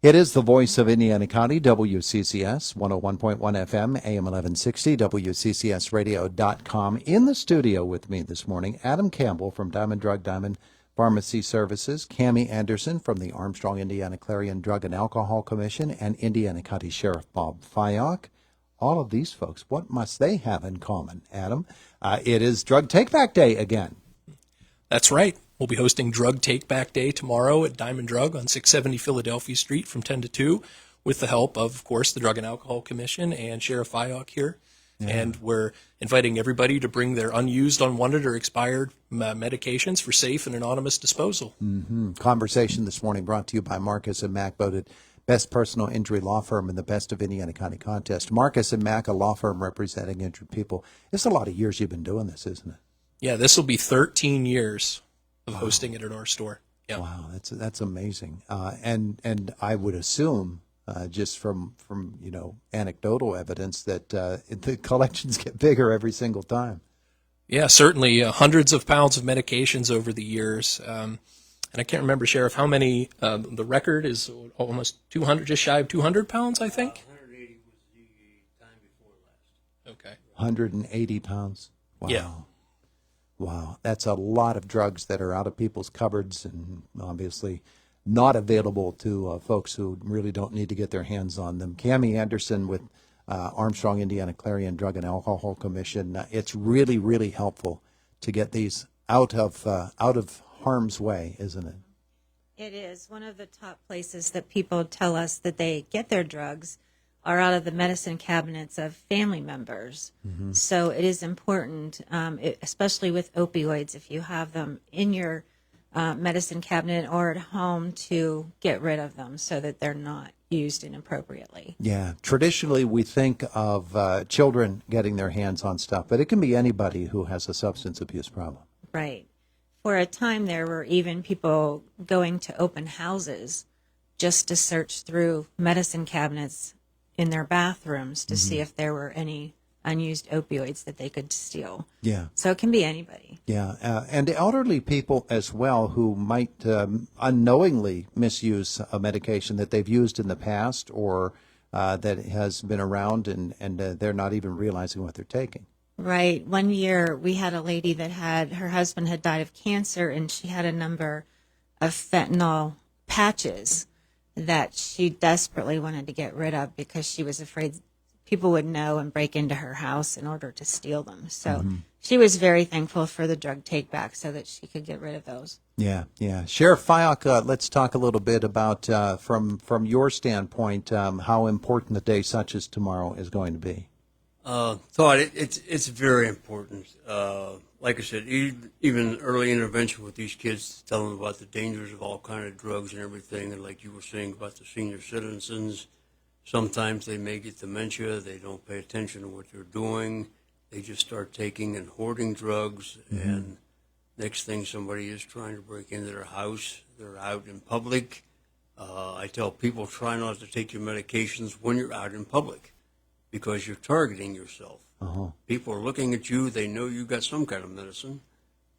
It is the voice of Indiana County, WCCS, 101.1 FM, AM 1160, WCCSradio.com. In the studio with me this morning, Adam Campbell from Diamond Drug Diamond Pharmacy Services, Cammie Anderson from the Armstrong-Indiana-Clarion Drug and Alcohol Commission, and Indiana County Sheriff Bob Fyock. All of these folks, what must they have in common, Adam? It is Drug Take-Back Day again. That's right. We'll be hosting Drug Take-Back Day tomorrow at Diamond Drug on 670 Philadelphia Street from 10 to 2 with the help of course, the Drug and Alcohol Commission and Sheriff Fyock here. Yeah. And we're inviting everybody to bring their unused, unwanted, or expired medications for safe and anonymous disposal. Mm-hmm. Conversation this morning brought to you by Marcus & Mack, voted Best Personal Injury Law Firm in the Best of Indiana County contest. Marcus & Mack, a law firm representing injured people. It's a lot of years you've been doing this, isn't it? Yeah, this will be 13 years of hosting it at our store. Yeah. Wow, that's amazing. And I would assume, just from anecdotal evidence, that the collections get bigger every single time. Yeah, certainly hundreds of pounds of medications over the years. And I can't remember, Sheriff, how many. The record is almost 200, just shy of 200 pounds, I think. 180 was the time before last. Okay. 180 pounds. Wow. Yeah. Wow, that's a lot of drugs that are out of people's cupboards and obviously not available to folks who really don't need to get their hands on them. Cammie Anderson with Armstrong-Indiana-Clarion Drug and Alcohol Commission. It's really, really helpful to get these out of harm's way, isn't it? It is. One of the top places that people tell us that they get their drugs are out of the medicine cabinets of family members. Mm-hmm. So it is important, especially with opioids, if you have them in your medicine cabinet or at home, to get rid of them so that they're not used inappropriately. Yeah. Traditionally, we think of children getting their hands on stuff, but it can be anybody who has a substance abuse problem. Right. For a time, there were even people going to open houses just to search through medicine cabinets in their bathrooms to see if there were any unused opioids that they could steal. Yeah. So it can be anybody. Yeah. And elderly people as well who might unknowingly misuse a medication that they've used in the past or that has been around and they're not even realizing what they're taking. Right. One year we had a lady that her husband had died of cancer, and she had a number of fentanyl patches that she desperately wanted to get rid of because she was afraid people would know and break into her house in order to steal them. So she was very thankful for the drug take back so that she could get rid of those. Yeah, yeah. Sheriff Fyock, let's talk a little bit about, from your standpoint, how important a day such as tomorrow is going to be. It's very important. Like I said, even early intervention with these kids, tell them about the dangers of all kind of drugs and everything. And like you were saying about the senior citizens, sometimes they may get dementia. They don't pay attention to what they're doing. They just start taking and hoarding drugs. Mm-hmm. And next thing, somebody is trying to break into their house. They're out in public. I tell people, try not to take your medications when you're out in public, because you're targeting yourself. Uh-huh. People are looking at you. They know you got some kind of medicine,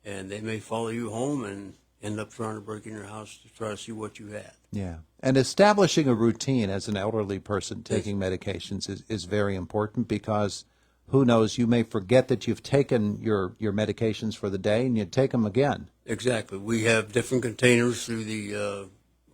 and they may follow you home and end up trying to break in your house to try to see what you had. Yeah, and establishing a routine as an elderly person taking medications is very important, because who knows, you may forget that you've taken your medications for the day and you take them again. Exactly. We have different containers through the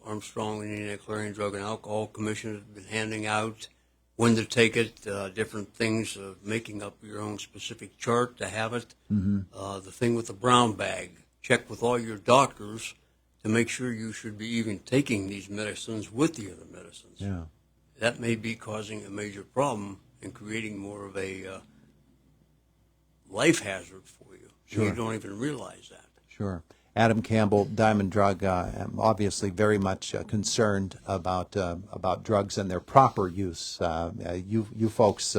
Armstrong-Indiana-Clarion Drug and Alcohol Commission has been handing out when to take it, different things, making up your own specific chart to have it. Mm-hmm. The thing with the brown bag, check with all your doctors to make sure you should be even taking these medicines with the other medicines. Yeah. That may be causing a major problem and creating more of a life hazard for you. Sure. You don't even realize that. Sure. Adam Campbell, Diamond Drug, obviously very much concerned about drugs and their proper use. You folks,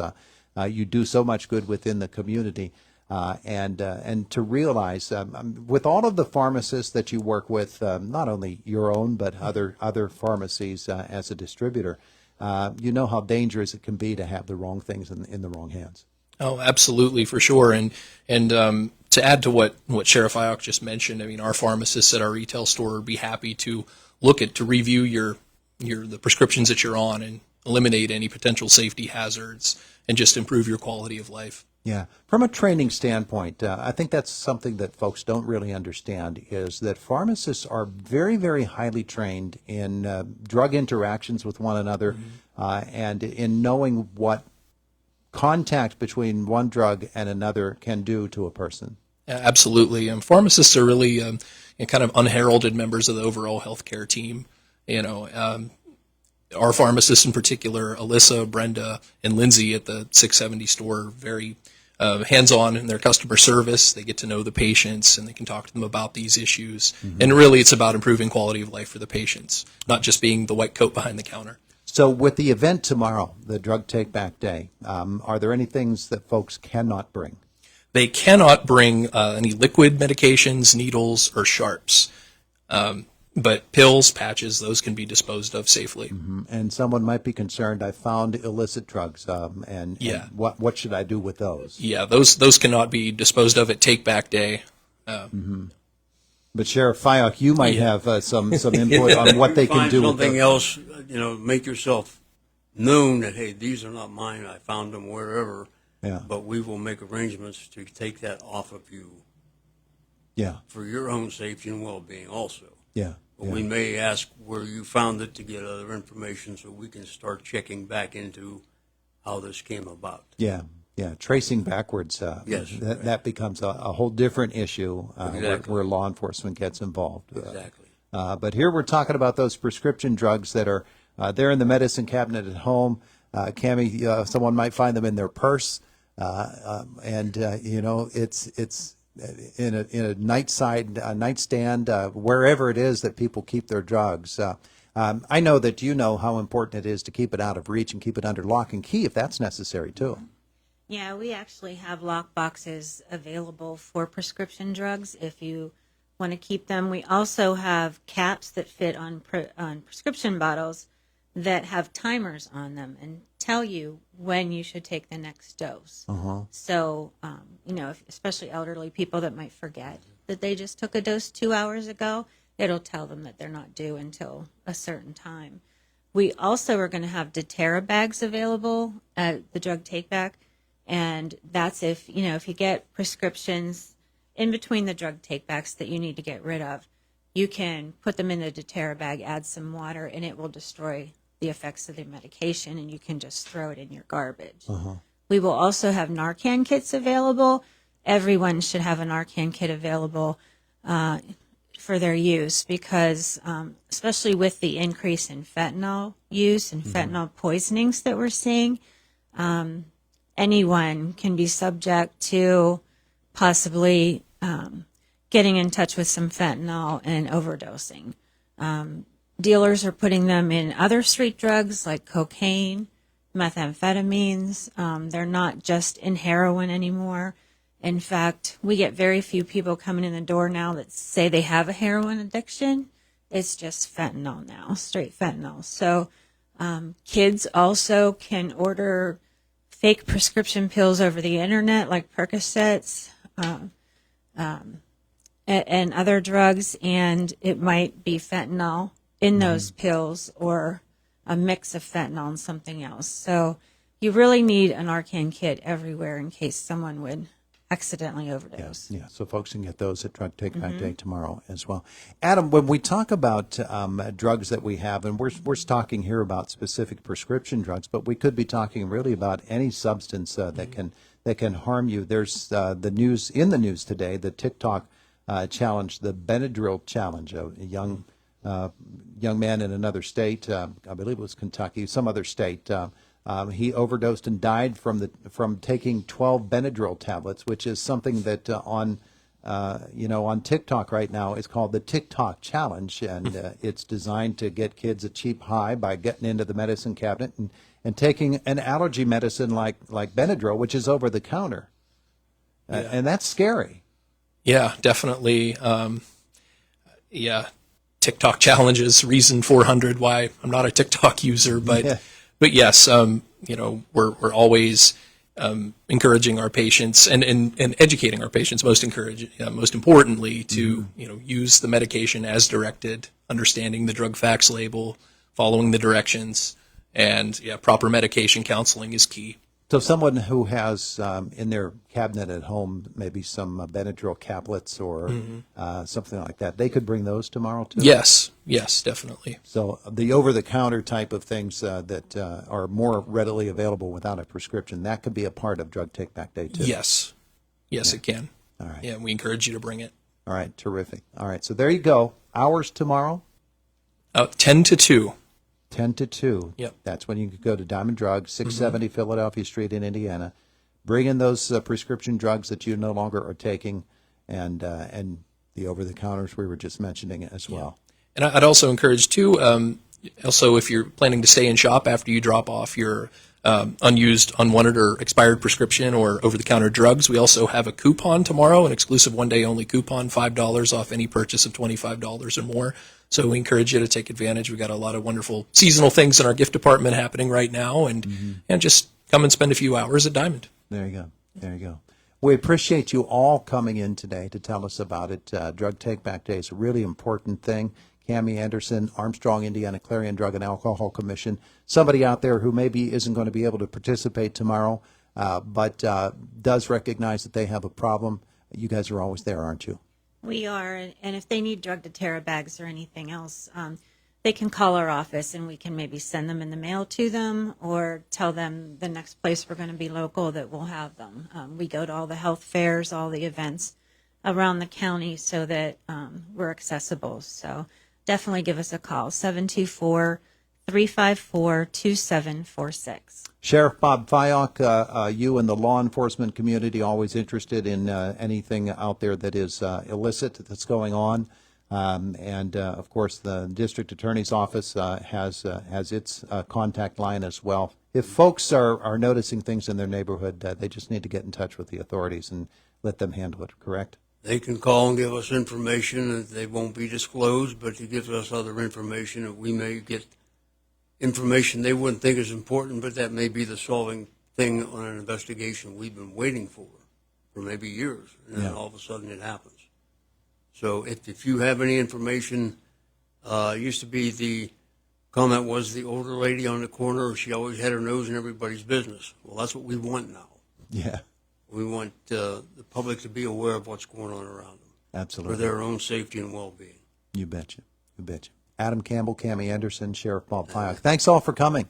you do so much good within the community, and to realize with all of the pharmacists that you work with, not only your own but other pharmacies as a distributor, you know how dangerous it can be to have the wrong things in the wrong hands. Oh, absolutely, for sure. And to add to what Sheriff Fyock just mentioned, I mean, our pharmacists at our retail store would be happy to to review your the prescriptions that you're on and eliminate any potential safety hazards and just improve your quality of life. Yeah. From a training standpoint, I think that's something that folks don't really understand is that pharmacists are very, very highly trained in drug interactions with one another and in knowing what contact between one drug and another can do to a person. Absolutely. Pharmacists are really kind of unheralded members of the overall healthcare team. Our pharmacists in particular, Alyssa, Brenda, and Lindsay at the 670 store, very hands-on in their customer service. They get to know the patients and they can talk to them about these issues. And really it's about improving quality of life for the patients, not just being the white coat behind the counter. So with the event tomorrow, the Drug Take Back Day, are there any things that folks cannot bring? They cannot bring any liquid medications, needles, or sharps. But pills, patches, those can be disposed of safely. And someone might be concerned, I found illicit drugs, and what should I do with those? Yeah, those cannot be disposed of at Take Back Day. But Sheriff Fyock, you might have some input on what they can Find do with something those. else, make yourself known that, hey, these are not mine, I found them wherever, but we will make arrangements to take that off of you for your own safety and well-being also. But we may ask where you found it to get other information so we can start checking back into how this came about. Tracing backwards, that becomes a whole different issue where law enforcement gets involved. Exactly. But here we're talking about those prescription drugs that are there in the medicine cabinet at home. Cammie, someone might find them in their purse, and it's in a nightstand, wherever it is that people keep their drugs. I know that you know how important it is to keep it out of reach and keep it under lock and key if that's necessary too. Yeah, we actually have lock boxes available for prescription drugs if you want to keep them. We also have caps that fit on prescription bottles that have timers on them and tell you when you should take the next dose. So, especially elderly people that might forget that they just took a dose 2 hours ago, it'll tell them that they're not due until a certain time. We also are going to have doTERRA bags available at the Drug Take Back. And that's if you get prescriptions in between the drug take-backs that you need to get rid of, you can put them in the doTERRA bag, add some water, and it will destroy the effects of the medication, and you can just throw it in your garbage. We will also have Narcan kits available. Everyone should have a Narcan kit available for their use because, especially with the increase in fentanyl use and fentanyl poisonings that we're seeing, anyone can be subject to possibly getting in touch with some fentanyl and overdosing. Dealers are putting them in other street drugs like cocaine, methamphetamines. They're not just in heroin anymore. In fact, we get very few people coming in the door now that say they have a heroin addiction. It's just fentanyl now, straight fentanyl. So kids also can order fake prescription pills over the internet like Percocets and other drugs, and it might be fentanyl in those pills or a mix of fentanyl and something else. So you really need an Narcan kit everywhere in case someone would accidentally overdose. So folks can get those at Drug Take Back Day tomorrow as well. Adam, when we talk about drugs that we have, and we're talking here about specific prescription drugs, but we could be talking really about any substance that can harm you. There's the news today, the TikTok challenge, the Benadryl challenge. A young man in another state, I believe it was Kentucky, some other state. He overdosed and died from taking 12 Benadryl tablets, which is something that on TikTok right now is called the TikTok challenge, and it's designed to get kids a cheap high by getting into the medicine cabinet and taking an allergy medicine like Benadryl, which is over the counter, and that's scary. Yeah, definitely. TikTok challenges, reason 400 why I'm not a TikTok user, but yes, we're always encouraging our patients and educating our patients. Most importantly, to use the medication as directed, understanding the drug facts label, following the directions, and proper medication counseling is key. So someone who has in their cabinet at home maybe some Benadryl caplets or something like that, they could bring those tomorrow too? Yes, definitely. So the over-the-counter type of things that are more readily available without a prescription, that could be a part of Drug Take Back Day too? Yes, it can. All right. Yeah, we encourage you to bring it. All right, terrific. All right, so there you go. Hours tomorrow? 10 to 2. 10 to 2. Yep. That's when you can go to Diamond Drug, 670 Philadelphia Street in Indiana. Bring in those prescription drugs that you no longer are taking, and the over-the-counters we were just mentioning as well. And I'd also encourage, too, also if you're planning to stay and shop after you drop off your unused, unwanted, or expired prescription or over-the-counter drugs, we also have a coupon tomorrow, an exclusive one-day-only coupon, $5 off any purchase of $25 or more. So we encourage you to take advantage. We've got a lot of wonderful seasonal things in our gift department happening right now, and just come and spend a few hours at Diamond. There you go. There you go. We appreciate you all coming in today to tell us about it. Drug Take Back Day is a really important thing. Cammie Anderson, Armstrong-Indiana-Clarion Drug and Alcohol Commission, somebody out there who maybe isn't going to be able to participate tomorrow, but does recognize that they have a problem. You guys are always there, aren't you? We are, and if they need drug deterra bags or anything else, they can call our office and we can maybe send them in the mail to them or tell them the next place we're going to be local that we'll have them. We go to all the health fairs, all the events around the county so that we're accessible. So definitely give us a call, 724-354-2746. Sheriff Bob Fyock, you and the law enforcement community always interested in anything out there that is illicit that's going on. And of course, the district attorney's office has its contact line as well. If folks are noticing things in their neighborhood, they just need to get in touch with the authorities and let them handle it, correct? They can call and give us information that they won't be disclosed, but it gives us other information that we may get information they wouldn't think is important, but that may be the solving thing on an investigation we've been waiting for maybe years, and then all of a sudden it happens. So if you have any information, used to be the comment was the older lady on the corner, she always had her nose in everybody's business. Well, that's what we want now. Yeah, We want the public to be aware of what's going on around them absolutely. for their own safety and well-being. You betcha. You betcha. Adam Campbell, Cammie Anderson, Sheriff Bob Fyock. Thanks all for coming.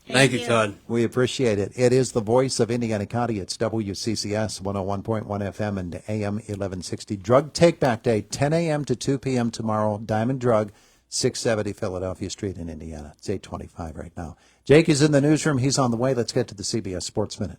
Thank you, Todd. We appreciate it. It is the voice of Indiana County. It's WCCS 101.1 FM and AM 1160. Drug Take Back Day, 10 a.m. to 2 p.m. tomorrow. Diamond Drug, 670 Philadelphia Street in Indiana. It's 8:25 right now. Jake is in the newsroom. He's on the way. Let's get to the CBS Sports Minute.